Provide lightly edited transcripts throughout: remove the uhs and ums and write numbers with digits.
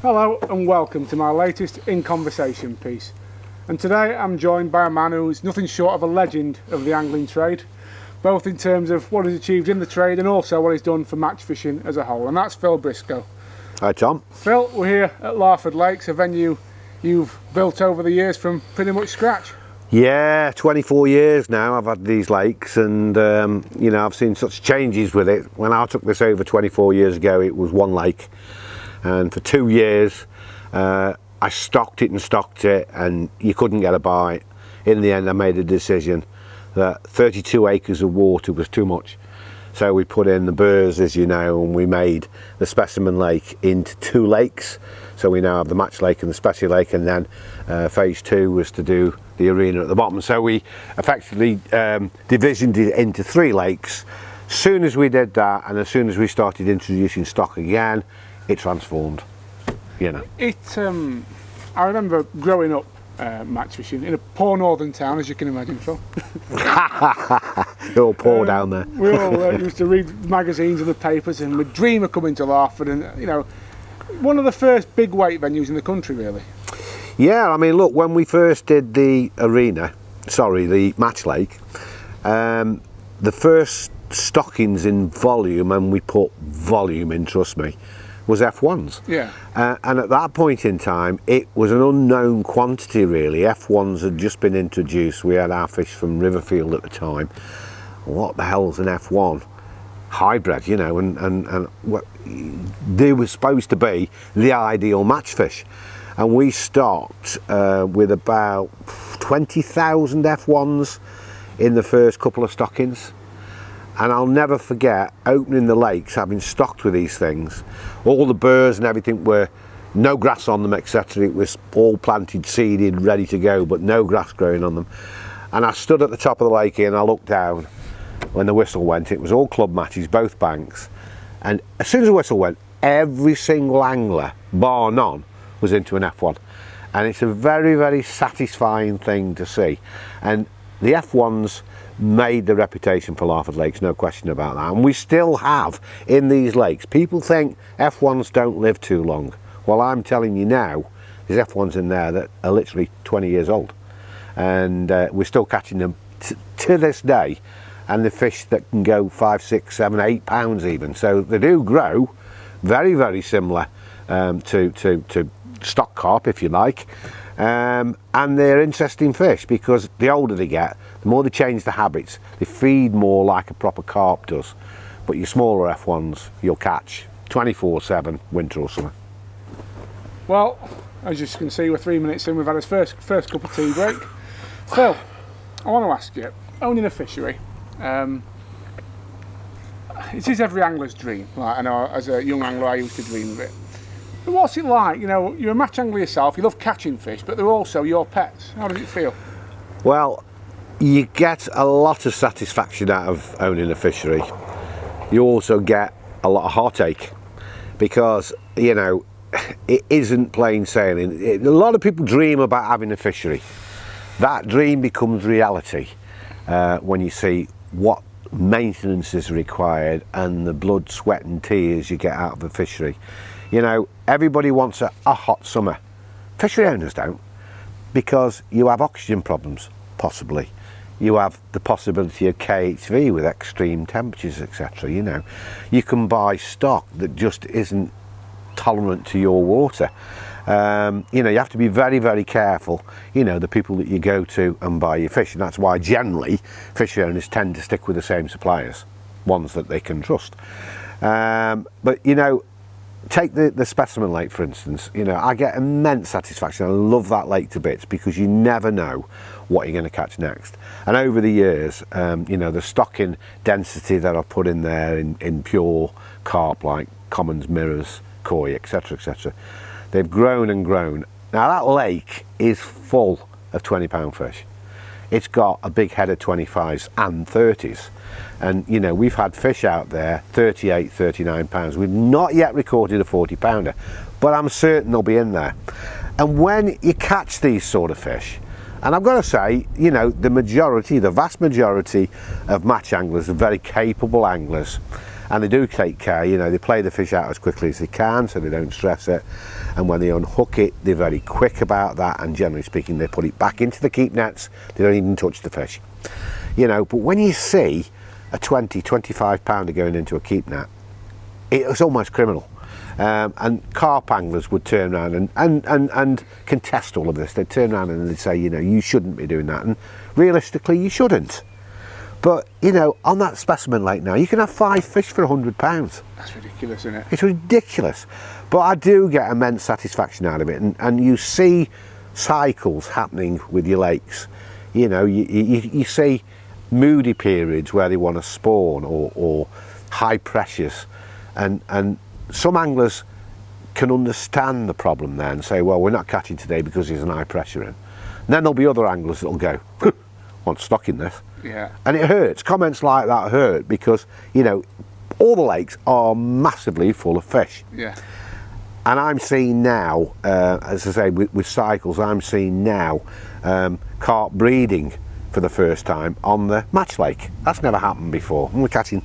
Hello and welcome to my latest In Conversation piece. And today I'm joined by a man who is nothing short of a legend of the angling trade, both in terms of what he's achieved in the trade and also what he's done for match fishing as a whole, and that's Phil Briscoe. Hi Tom. Phil, we're here at Larford Lakes, a venue you've built over the years from pretty much scratch. Yeah, 24 years now I've had these lakes, and I've seen such changes with it. When I took this over 24 years ago, it was one lake, and for 2 years I stocked it and you couldn't get a bite. In the end I made a decision that 32 acres of water was too much, so we put in the burrs, as you know, and we made the specimen lake into 2 lakes. So we now have the match lake and the special lake, and then phase 2 was to do the arena at the bottom. So we effectively divisioned it into 3 lakes. As soon as we did that, and as soon as we started introducing stock again, it transformed, you know. I remember growing up match fishing in a poor northern town, as you can imagine, Phil. They're all poor down there. We all used to read magazines and the papers, and we'd dream of coming to Larford, and one of the first big weight venues in the country, really. Yeah, I mean, look, when we first did the the match lake, the first stockings in volume, and we put volume in, trust me, was F1s. Yeah. And at that point in time, it was an unknown quantity, really. F1s had just been introduced. We had our fish from Riverfield at the time. What the hell's an F1? Hybrid, and what they were supposed to be the ideal match fish. And we stocked with about 20,000 F1s in the first couple of stockings. And I'll never forget opening the lakes, having stocked with these things. All the burrs and everything were no grass on them, etc. It was all planted, seeded, ready to go, but no grass growing on them. And I stood at the top of the lake here and I looked down when the whistle went. It was all club matches, both banks. And as soon as the whistle went, every single angler, bar none, was into an F1. And it's a very, very satisfying thing to see. And the F1s made the reputation for Larford Lakes, no question about that. And we still have in these lakes. People think F1s don't live too long. Well, I'm telling you now, there's F1s in there that are literally 20 years old. And we're still catching them to this day. And the fish that can go 5, 6, 7, 8 pounds even. So they do grow, very, very similar to stock carp, if you like. And they're interesting fish because the older they get, the more they change the habits. They feed more like a proper carp does. But your smaller F1s, you'll catch 24/7, winter or summer. Well, as you can see, we're 3 minutes in. We've had our first cup of tea break. Phil, I want to ask you, owning a fishery, it is every angler's dream. Like, I know as a young angler I used to dream of it. But what's it like? You're a match angler yourself, you love catching fish, but they're also your pets. How does it feel? Well, you get a lot of satisfaction out of owning a fishery. You also get a lot of heartache because, it isn't plain sailing. A lot of people dream about having a fishery. That dream becomes reality when you see what maintenance is required and the blood, sweat and tears you get out of a fishery. Everybody wants a hot summer. Fishery owners don't, because you have oxygen problems, possibly. You have the possibility of KHV with extreme temperatures, etc. You can buy stock that just isn't tolerant to your water. You have to be very, very careful, the people that you go to and buy your fish. And that's why generally fishery owners tend to stick with the same suppliers, ones that they can trust. But take the specimen lake, for instance. I get immense satisfaction. I love that lake to bits because you never know what you're going to catch next. And over the years, the stocking density that I've put in there in pure carp, like commons, mirrors, koi, etc., etc., they've grown and grown. Now that lake is full of 20-pound fish. It's got a big head of 25s and 30s. And we've had fish out there 38, 39 pounds. We've not yet recorded a 40-pounder, but I'm certain they'll be in there. And when you catch these sort of fish, and I've got to say, the vast majority of match anglers are very capable anglers, and they do take care. You know, they play the fish out as quickly as they can so they don't stress it, and when they unhook it they're very quick about that, and generally speaking they put it back into the keep nets. They don't even touch the fish, you know. But when you see a 20-25 pounder going into a keep net, it's almost criminal. And carp anglers would turn around and contest all of this. They'd turn around and they'd say, you know, you shouldn't be doing that, and realistically you shouldn't. But you know, on that specimen lake now, you can have 5 fish for £100. That's ridiculous, isn't it? It's ridiculous. But I do get immense satisfaction out of it, and you see cycles happening with your lakes. You know, you see moody periods where they want to spawn, or high pressures, and some anglers can understand the problem there and say, well, we're not catching today because there's an high pressure in. And then there'll be other anglers that'll go, want stock in this. Yeah. And it hurts. Comments like that hurt, because, you know, all the lakes are massively full of fish. Yeah. And I'm seeing now, as I say, with cycles, I'm seeing now carp breeding for the first time on the match lake. That's never happened before. And we're catching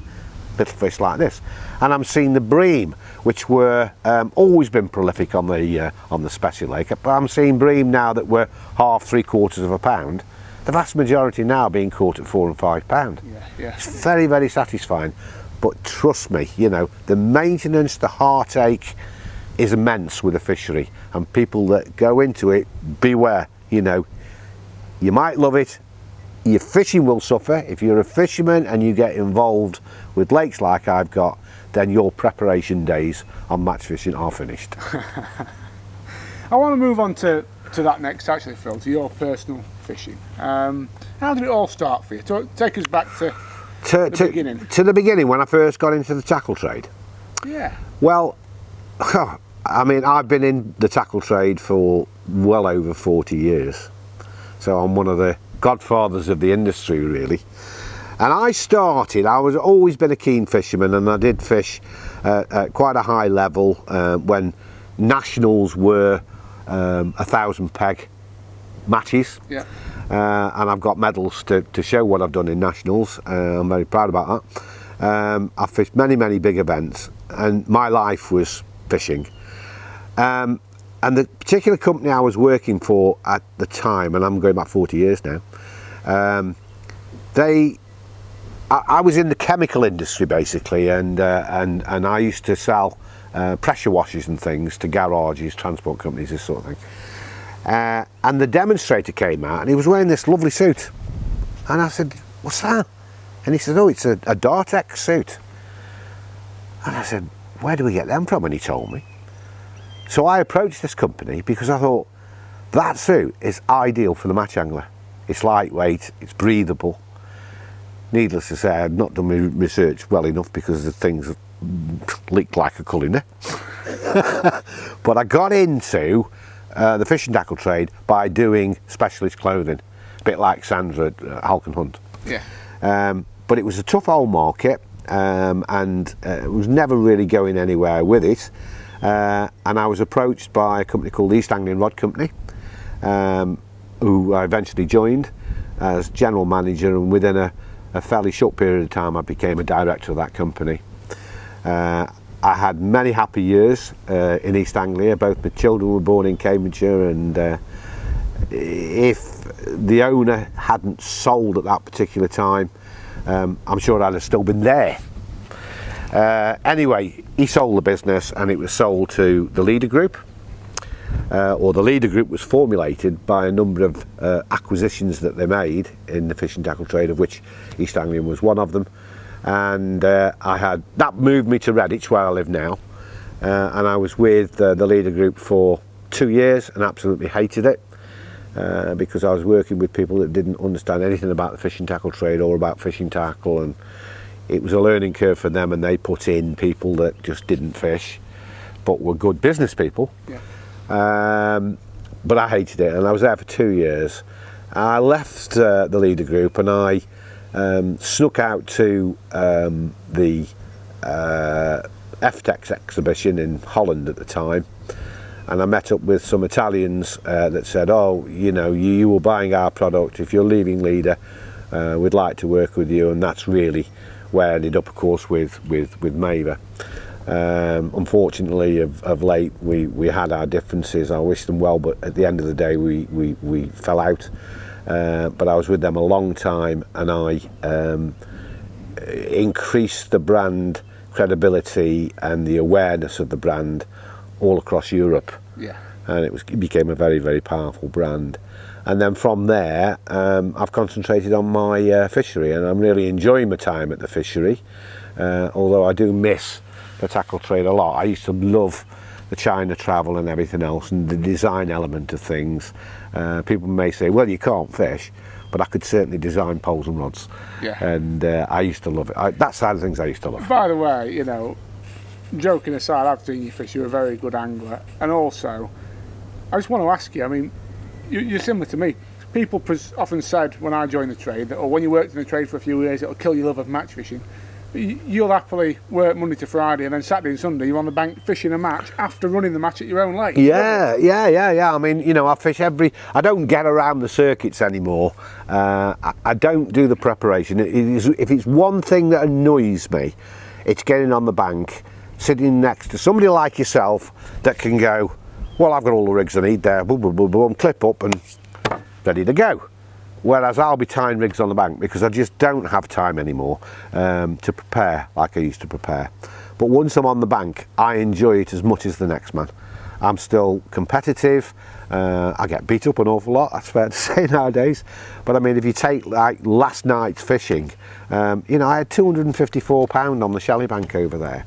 little fish like this, and I'm seeing the bream, which were always been prolific on the special lake, but I'm seeing bream now that were half, 3/4 of a pound. The vast majority now being caught at £4 and £5. Yeah. It's very, very satisfying. But trust me, you know, the maintenance, the heartache is immense with the fishery, and people that go into it, beware. You know, you might love it, your fishing will suffer. If you're a fisherman and you get involved with lakes like I've got, then your preparation days on match fishing are finished. I want to move on to that next, actually, Phil, to your personal fishing. How did it all start for you? Take us back to the beginning. To the beginning, when I first got into the tackle trade. Yeah. Well, I mean, I've been in the tackle trade for well over 40 years. So I'm one of the godfathers of the industry, really. And I was always been a keen fisherman, and I did fish at quite a high level when nationals were 1,000 peg matches. Yeah. And I've got medals to show what I've done in nationals. I'm very proud about that. I've fished many big events, and my life was fishing. And the particular company I was working for at the time, and I'm going back 40 years now, I was in the chemical industry basically, and I used to sell pressure washers and things to garages, transport companies, this sort of thing. And the demonstrator came out, and he was wearing this lovely suit, and I said, "What's that?" And he said, "Oh, it's a Dartex suit." And I said, "Where do we get them from?" And he told me. So I approached this company because I thought that suit is ideal for the match angler. It's lightweight, it's breathable. Needless to say, I had not done my research well enough because the things leaked like a culliner. But I got into the fishing tackle trade by doing specialist clothing, a bit like Sandra at Halcon Hunt. Yeah. But it was a tough old market, and it was never really going anywhere with it. And I was approached by a company called East Anglian Rod Company, who I eventually joined as general manager, and within a fairly short period of time I became a director of that company. I had many happy years in East Anglia. Both my children were born in Cambridgeshire, and if the owner hadn't sold at that particular time, I'm sure I'd have still been there. Anyway, he sold the business, and it was sold to the Leader Group, or the Leader Group was formulated by a number of acquisitions that they made in the fishing tackle trade, of which East Anglian was one of them. And that moved me to Redditch, where I live now, and I was with the Leader Group for 2 years and absolutely hated it, because I was working with people that didn't understand anything about the fishing tackle trade or about fishing tackle, and it was a learning curve for them, and they put in people that just didn't fish but were good business people. Yeah. But I hated it, and I was there for 2 years. I left the Leader Group, and I snuck out to the FTEX exhibition in Holland at the time, and I met up with some Italians that said, "Oh, you know, you were buying our product. If you're leaving Leader, we'd like to work with you." And that's really where I ended up, of course, with Maver. Unfortunately, of late, we had our differences. I wish them well, but at the end of the day, we fell out. But I was with them a long time, and I increased the brand credibility and the awareness of the brand all across Europe. Yeah. And it became a very, very powerful brand. And then from there, I've concentrated on my fishery, and I'm really enjoying my time at the fishery, although I do miss the tackle trade a lot. I used to love the China travel and everything else, and the design element of things. People may say, well, you can't fish, but I could certainly design poles and rods. Yeah. And I used to love it. That side of things I used to love. By the way, you know, joking aside, I've seen you fish. You're a very good angler, and also, I just want to ask you. I mean, you're similar to me. People often said when I joined the trade that, or when you worked in the trade for a few years, it'll kill your love of match fishing. But you'll happily work Monday to Friday, and then Saturday and Sunday you're on the bank fishing a match after running the match at your own lake. Yeah. I mean, you know, I fish I don't get around the circuits anymore. I don't do the preparation. If it's one thing that annoys me, it's getting on the bank, sitting next to somebody like yourself that can go, well, I've got all the rigs I need there, boom, boom, boom, boom, clip up and ready to go. Whereas I'll be tying rigs on the bank because I just don't have time anymore to prepare like I used to prepare. But once I'm on the bank, I enjoy it as much as the next man. I'm still competitive. I get beat up an awful lot, that's fair to say nowadays. But I mean, if you take like last night's fishing, you know, I had 254 pound on the Shelley bank over there.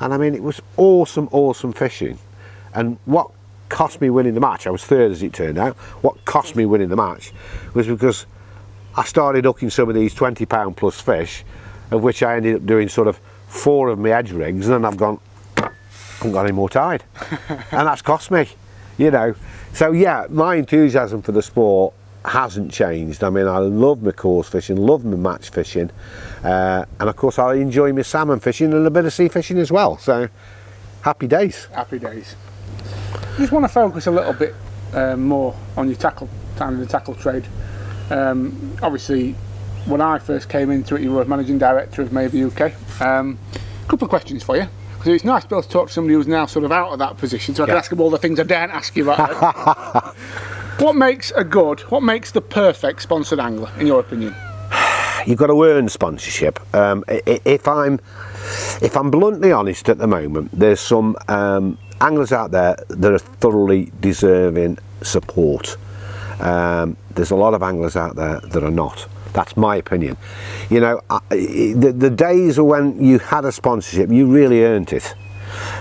And I mean, it was awesome fishing. And what cost me winning the match, I was third as it turned out, what cost me winning the match was because I started hooking some of these 20 pound plus fish, of which I ended up doing sort of 4 of my edge rigs, and then I've gone, I haven't got any more tied. And that's cost me, you know. So yeah, my enthusiasm for the sport hasn't changed. I mean, I love my course fishing, love my match fishing, and of course I enjoy my salmon fishing and a bit of sea fishing as well. So happy days. Happy days. I just want to focus a little bit more on your time in the tackle trade. Obviously, when I first came into it, you were managing director of Maver UK. Couple of questions for you, because it's nice to be able to talk to somebody who's now sort of out of that position, so I can ask them all the things I daren't ask you about. What makes the perfect sponsored angler, in your opinion? You've got to earn sponsorship. If I'm bluntly honest at the moment, there's some anglers out there that are thoroughly deserving support. There's a lot of anglers out there that are not. That's my opinion. You know, the days when you had a sponsorship, you really earned it.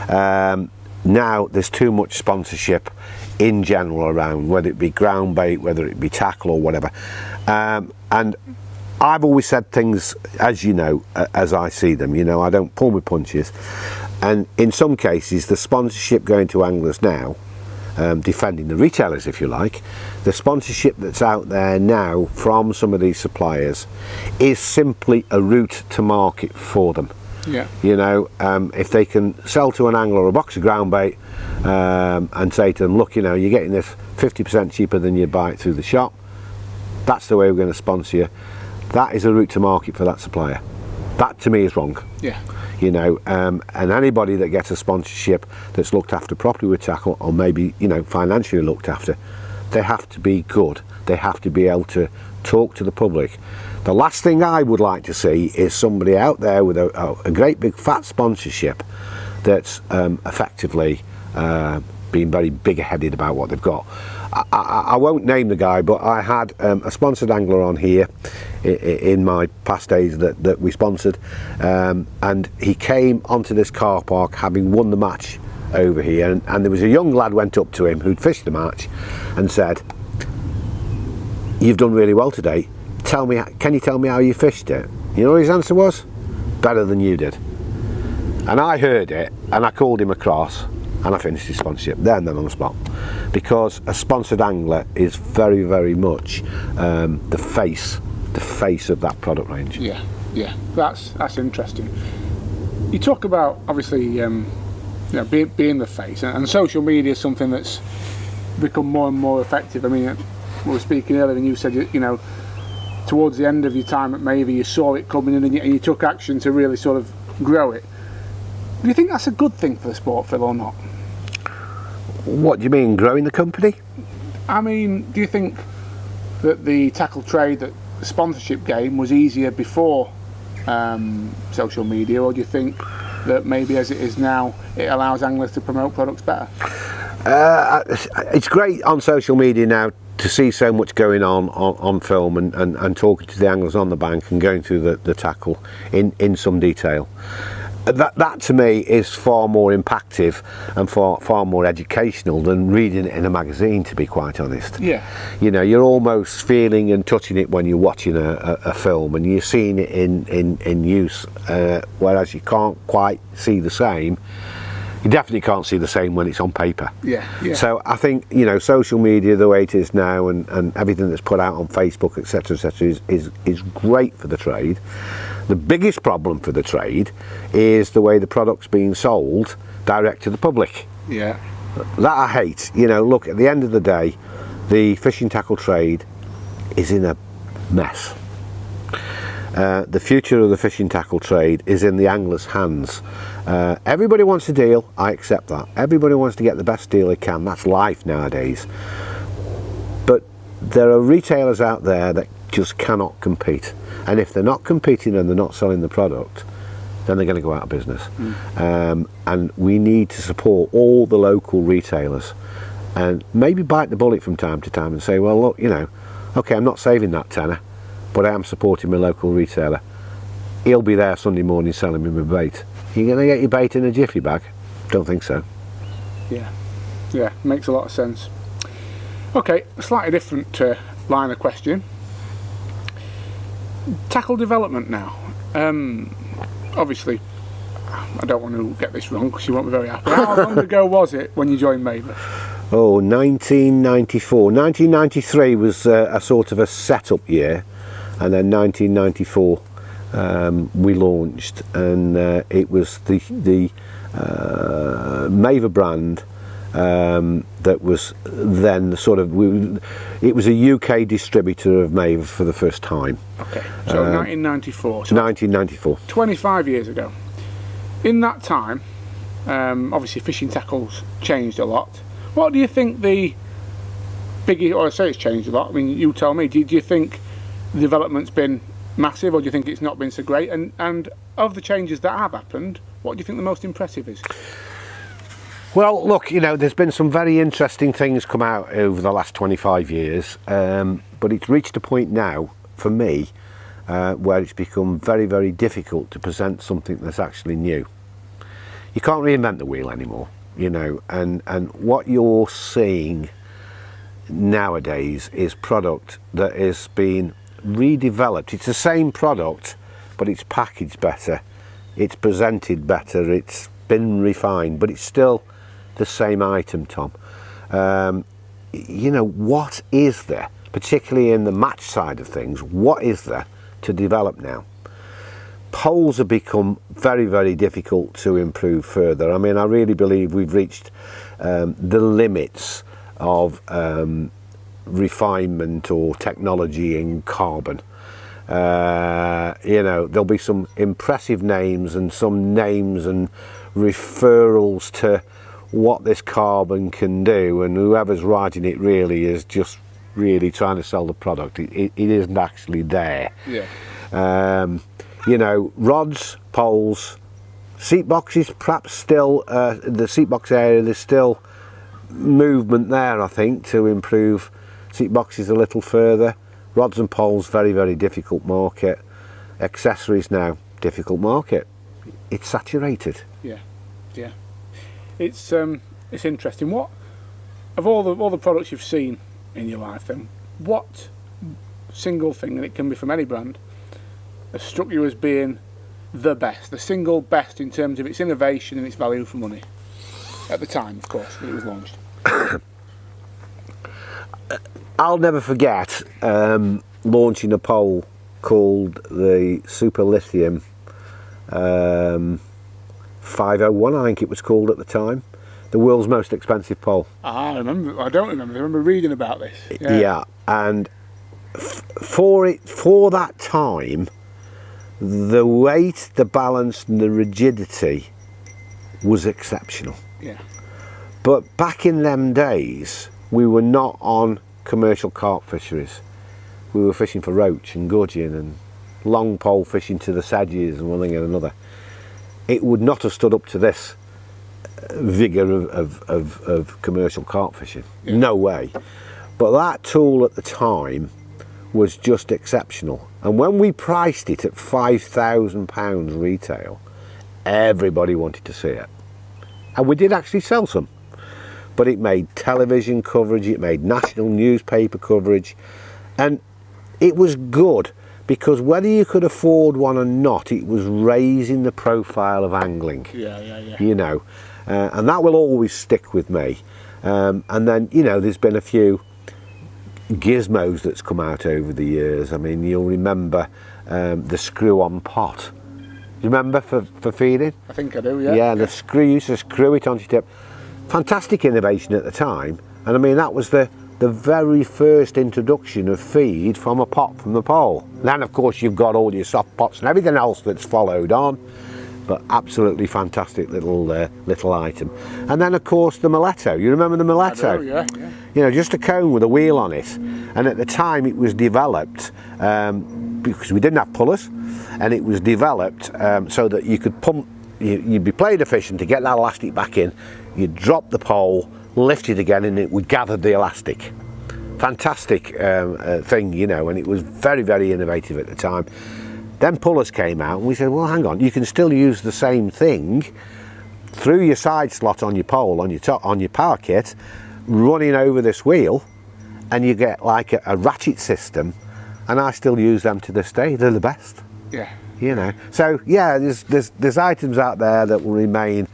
Now there's too much sponsorship in general around, whether it be ground bait, whether it be tackle or whatever. And I've always said things, as you know, as I see them. You know, I don't pull my punches. And in some cases, the sponsorship going to anglers now, defending the retailers, if you like, the sponsorship that's out there now from some of these suppliers is simply a route to market for them. Yeah. You know, if they can sell to an angler a box of ground bait and say to them, look, you know, you're getting this 50% cheaper than you buy it through the shop, that's the way we're going to sponsor you. That is a route to market for that supplier. That to me is wrong. Yeah. You know, and anybody that gets a sponsorship that's looked after properly with tackle, or maybe, you know, financially looked after, they have to be good. They have to be able to talk to the public. The last thing I would like to see is somebody out there with a great big fat sponsorship that's effectively being very big-headed about what they've got. I won't name the guy, but I had a sponsored angler on here in my past days that we sponsored, and he came onto this car park having won the match over here, and there was a young lad went up to him who'd fished the match and said, "You've done really well today. Can you tell me how you fished it?" You know what his answer was? "Better than you did." And I heard it, and I called him across, and I finished his sponsorship there and then on the spot, because a sponsored angler is very, very much the face of that product range. Yeah, that's interesting. You talk about obviously you know, being the face, and social media is something that's become more and more effective. I mean, we were speaking earlier, and you said, you know, towards the end of your time at Mavor, you saw it coming in and you took action to really sort of grow it. Do you think that's a good thing for the sport, Phil, or not? What do you mean, growing the company? I mean, do you think that the tackle trade, that the sponsorship game was easier before social media, or do you think that maybe as it is now, it allows anglers to promote products better? It's great on social media now to see so much going on film and talking to the anglers on the bank and going through the tackle in some detail. That to me is far more impactful and far more educational than reading it in a magazine, to be quite honest. Yeah. You know, you're almost feeling and touching it when you're watching a film, and you're seeing it in use, whereas you can't quite see the same. You definitely can't see the same when it's on paper. Yeah, yeah. So I think, you know, social media the way it is now, and everything that's put out on Facebook, etc., is great for the trade. The biggest problem for the trade is the way the product's being sold direct to the public. Yeah. That I hate. You know, look, at the end of the day, the fishing tackle trade is in a mess. The future of the fishing tackle trade is in the angler's hands. Everybody wants a deal, I accept that. Everybody wants to get the best deal they can, that's life nowadays. But there are retailers out there that just cannot compete. And if they're not competing and they're not selling the product, then they're going to go out of business. And we need to support all the local retailers and maybe bite the bullet from time to time and say, well, look, you know, okay, I'm not saving that tenner, but I am supporting my local retailer. He'll be there Sunday morning selling me my bait. You're going to get your bait in a jiffy bag? Don't think so. Yeah, makes a lot of sense. Okay, a slightly different line of question. Tackle development now. Obviously, I don't want to get this wrong because you won't be very happy. How long ago was it when you joined Mavor? Oh, 1994. 1993 was a sort of a set-up year, and then 1994 we launched, and it was the Mavor brand that was then sort of, it was a UK distributor of Mavor for the first time. Okay, so 1994. So 1994. 25 years ago. In that time, obviously fishing tackles changed a lot. What do you think the biggest, or I say it's changed a lot, I mean, you tell me, do you think the development's been massive, or do you think it's not been so great? And of the changes that have happened, what do you think the most impressive is? Well, look, you know, there's been some very interesting things come out over the last 25 years, but it's reached a point now, for me, where it's become very, very difficult to present something that's actually new. You can't reinvent the wheel anymore, you know, and what you're seeing nowadays is product that is being redeveloped. It's the same product, but it's packaged better, it's presented better, it's been refined, but it's still the same item, Tom. You know, what is there, particularly in the match side of things, what is there to develop now? Poles have become very, very difficult to improve further. I mean, I really believe we've reached the limits of refinement or technology in carbon. You know, there'll be some impressive names and some names and referrals to what this carbon can do, and whoever's writing it really is just really trying to sell the product. It isn't actually there. Yeah. You know, rods, poles, seat boxes, perhaps still, the seat box area, there's still movement there, I think, to improve seat boxes a little further. Rods and poles, very, very difficult market. Accessories now, difficult market. It's saturated. Yeah, yeah. It's interesting. What of all the products you've seen in your life, then, what single thing, and it can be from any brand, has struck you as being the best, the single best in terms of its innovation and its value for money at the time, of course, when it was launched? I'll never forget launching a pole called the Super Lithium 501, I think it was called at the time, the world's most expensive pole. I remember. I don't remember. I remember reading about this. Yeah, and for that time, the weight, the balance and the rigidity was exceptional. Yeah. But back in them days, we were not on commercial carp fisheries. We were fishing for roach and gudgeon and long pole fishing to the sedges and one thing and another. It would not have stood up to this vigour of commercial carp fishing. Yeah. No way. But that tool at the time was just exceptional. And when we priced it at £5,000 retail, everybody wanted to see it. And we did actually sell some. But it made television coverage, it made national newspaper coverage, and it was good because whether you could afford one or not, it was raising the profile of angling. Yeah. You know, and that will always stick with me. And then, you know, there's been a few gizmos that's come out over the years. I mean, you'll remember the screw-on pot. Do you remember for feeding? I think I do, yeah. Yeah, the screw, you used to screw it onto your tip. Fantastic innovation at the time, and I mean that was the very first introduction of feed from a pot from the pole. Then of course you've got all your soft pots and everything else that's followed on, but absolutely fantastic little item. And then of course the Miletto. You remember the Miletto? I do, yeah. You know, just a cone with a wheel on it, and at the time it was developed because we didn't have pullers, and it was developed so that you could pump. You'd be playing a fish, and to get that elastic back in, you'd drop the pole, lift it again, and it would gather the elastic. Fantastic thing, you know, and it was very, very innovative at the time. Then pullers came out, and we said, well, hang on, you can still use the same thing through your side slot on your pole, on your power kit, running over this wheel, and you get like a ratchet system, and I still use them to this day. They're the best. Yeah. You know, so yeah, there's items out there that will remain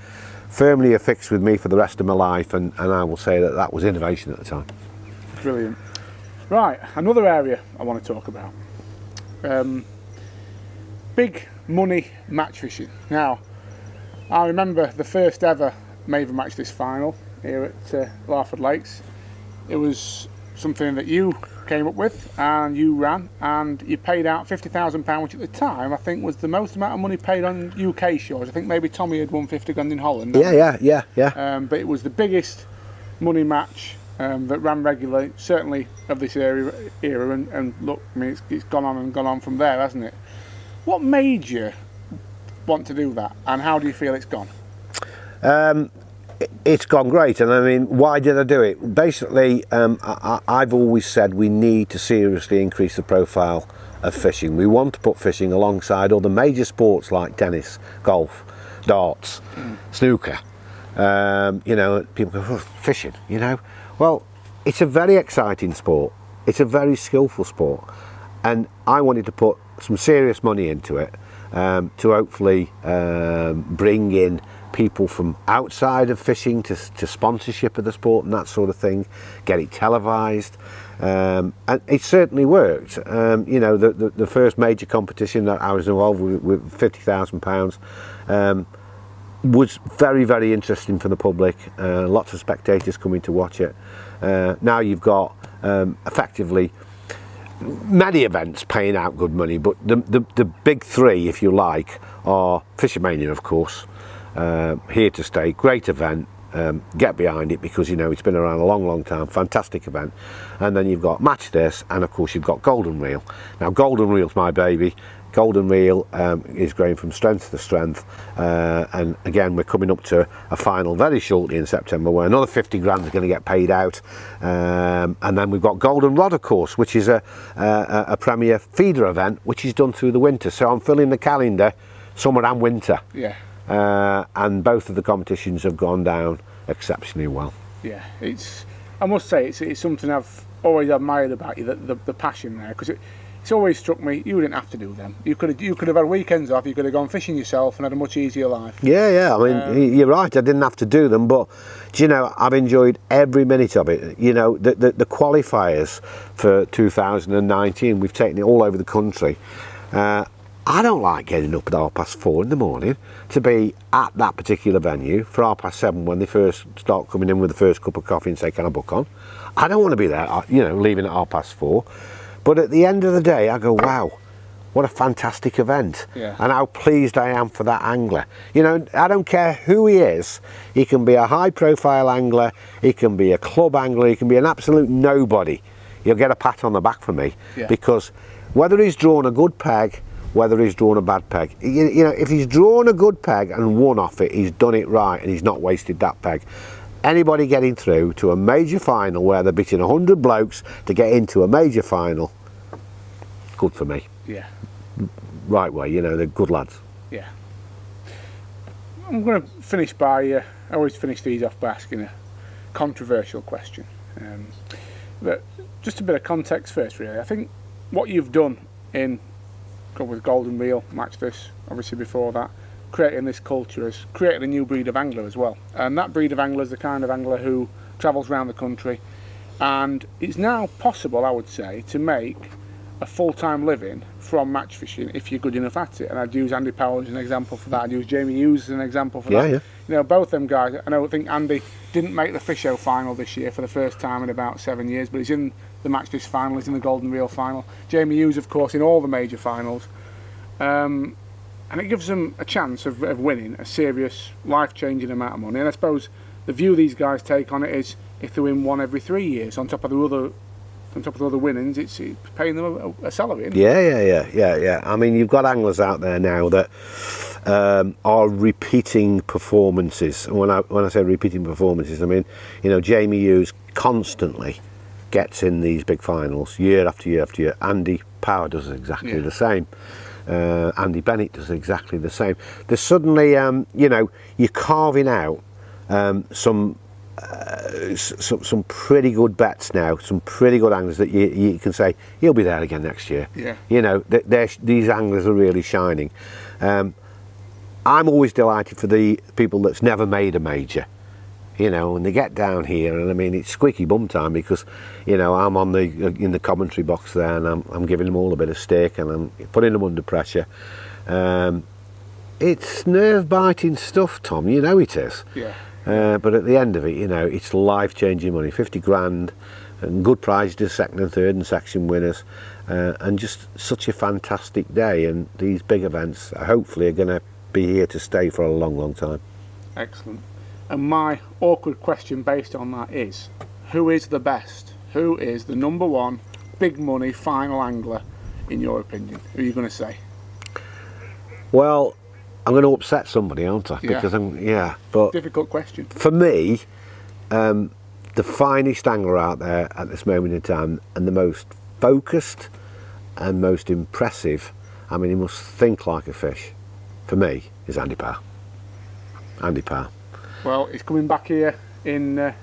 firmly affixed with me for the rest of my life, and I will say that was innovation at the time. Brilliant. Right, another area I want to talk about. Big money match fishing. Now, I remember the first ever Maven Match this final here at Larford Lakes. It was something that you came up with and you ran, and you paid out £50,000, which at the time I think was the most amount of money paid on UK shores. I think maybe Tommy had won 50 grand in Holland. Yeah. But it was the biggest money match that ran regularly, certainly of this era, and look, I mean, it's gone on from there, hasn't it? What made you want to do that, and how do you feel it's gone? It's gone great, and I mean, why did I do it? Basically, I've always said we need to seriously increase the profile of fishing. We want to put fishing alongside other major sports like tennis, golf, darts, snooker. You know, people go, oh, fishing, you know. Well, it's a very exciting sport. It's a very skillful sport, and I wanted to put some serious money into it to hopefully bring in people from outside of fishing to sponsorship of the sport and that sort of thing, get it televised, and it certainly worked. You know, the first major competition that I was involved with £50,000 was very, very interesting for the public. Lots of spectators coming to watch it. Now you've got effectively many events paying out good money, but the big three, if you like, are Fishermania, of course. Here to stay, great event, get behind it because, you know, it's been around a long time, fantastic event. And then you've got Match This, and of course you've got Golden Reel. Now Golden Reel's my baby. Golden Reel is growing from strength to strength, and again we're coming up to a final very shortly in September where another 50 grand is going to get paid out, and then we've got Golden Rod, of course, which is a premier feeder event which is done through the winter. So I'm filling the calendar summer and winter. Yeah. And both of the competitions have gone down exceptionally well. Yeah, I must say it's something I've always admired about you, the passion there, because it's always struck me you didn't have to do them. You could have had weekends off, you could have gone fishing yourself and had a much easier life. Yeah, I mean, you're right, I didn't have to do them, but do you know, I've enjoyed every minute of it. You know, the qualifiers for 2019, we've taken it all over the country. I don't like getting up at 4:30 in the morning to be at that particular venue for 7:30 when they first start coming in with the first cup of coffee and say, can I book on? I don't want to be there, you know, leaving at 4:30. But at the end of the day, I go, wow, what a fantastic event. Yeah. And how pleased I am for that angler. You know, I don't care who he is. He can be a high profile angler, he can be a club angler, he can be an absolute nobody. He'll get a pat on the back from me. Yeah. Because whether he's drawn a good peg, whether he's drawn a bad peg, you know, if he's drawn a good peg and won off it, he's done it right and he's not wasted that peg. Anybody getting through to a major final where they're beating 100 blokes to get into a major final, good for me. Yeah. Right way, you know, they're good lads. Yeah. I'm going to finish by, I always finish these off by asking a controversial question. But just a bit of context first, really. I think what you've done with Golden Reel, Match This, obviously before that, creating this culture has created a new breed of angler as well. And that breed of angler is the kind of angler who travels around the country. And it's now possible, I would say, to make a full-time living from match fishing if you're good enough at it. And I'd use Andy Powell as an example for that. I'd use Jamie Hughes as an example for that. Yeah. You know, both them guys. I think Andy didn't make the Fish Show final this year for the first time in about 7 years, but he's in the Match This final, he's in the Golden Reel final. Jamie Hughes, of course, in all the major finals. And it gives them a chance of winning a serious, life-changing amount of money. And I suppose the view these guys take on it is if they win one every 3 years, on top of the other winnings, it's paying them a salary. Isn't it? Yeah. I mean, you've got anglers out there now that are repeating performances. And when I say repeating performances, I mean, you know, Jamie Hughes constantly gets in these big finals year after year after year. Andy Power does exactly the same. Andy Bennett does exactly the same. There's suddenly, you know, you're carving out some pretty good bets now, some pretty good anglers that you can say he'll be there again next year. Yeah. You know, these anglers are really shining. I'm always delighted for the people that's never made a major. You know, when they get down here, and I mean, it's squeaky bum time because, you know, I'm in the commentary box there, and I'm giving them all a bit of stick, and I'm putting them under pressure. It's nerve-biting stuff, Tom. You know it is. Yeah. But at the end of it, you know, it's life-changing money, 50 grand, and good prizes to second and third and section winners, and just such a fantastic day. And these big events, hopefully, are going to be here to stay for a long, long time. Excellent. And my awkward question based on that is, who is the best? Who is the number one big money final angler, in your opinion? Who are you going to say? Well, I'm going to upset somebody, aren't I? Yeah. Because but difficult question. For me, the finest angler out there at this moment in time, and the most focused and most impressive, I mean, he must think like a fish, for me, is Andy Power. Andy Power. Well, he's coming back here in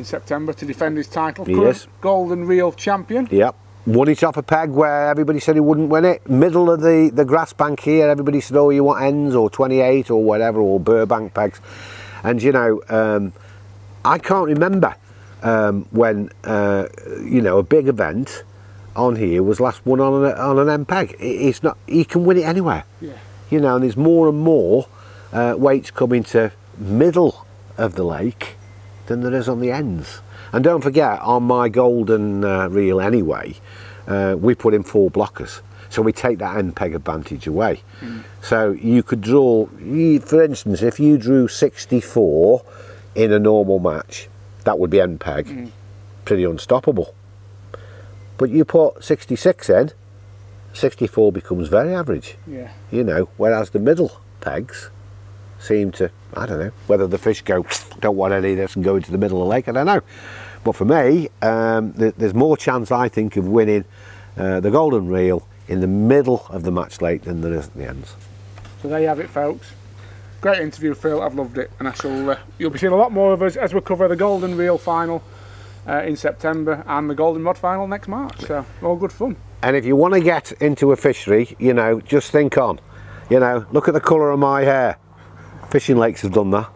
September to defend his title. Yes. Golden Reel champion. Yep. Won it off a peg where everybody said he wouldn't win it. Middle of the grass bank here, everybody said, oh, you want ends or 28 or whatever, or Burbank pegs. And, you know, I can't remember when, you know, a big event on here was last won on an M peg. It's not, he can win it anywhere. Yeah. You know, and there's more and more weights coming to middle of the lake than there is on the ends. And don't forget, on my golden reel anyway, we put in 4 blockers, so we take that end peg advantage away. So you could draw, for instance, if you drew 64 in a normal match, that would be end peg, pretty unstoppable. But you put 66 in, 64 becomes very average. Yeah. You know, whereas the middle pegs seem to, I don't know, whether the fish go, don't want any of this and go into the middle of the lake, I don't know. But for me, there's more chance, I think, of winning the golden reel in the middle of the match lake than there is at the ends. So there you have it, folks. Great interview, Phil. I've loved it, and I shall. You'll be seeing a lot more of us as we cover the golden reel final in September and the golden rod final next March. So all good fun. And if you want to get into a fishery, you know, just think on. You know, look at the colour of my hair. Fishing Lakes have done that.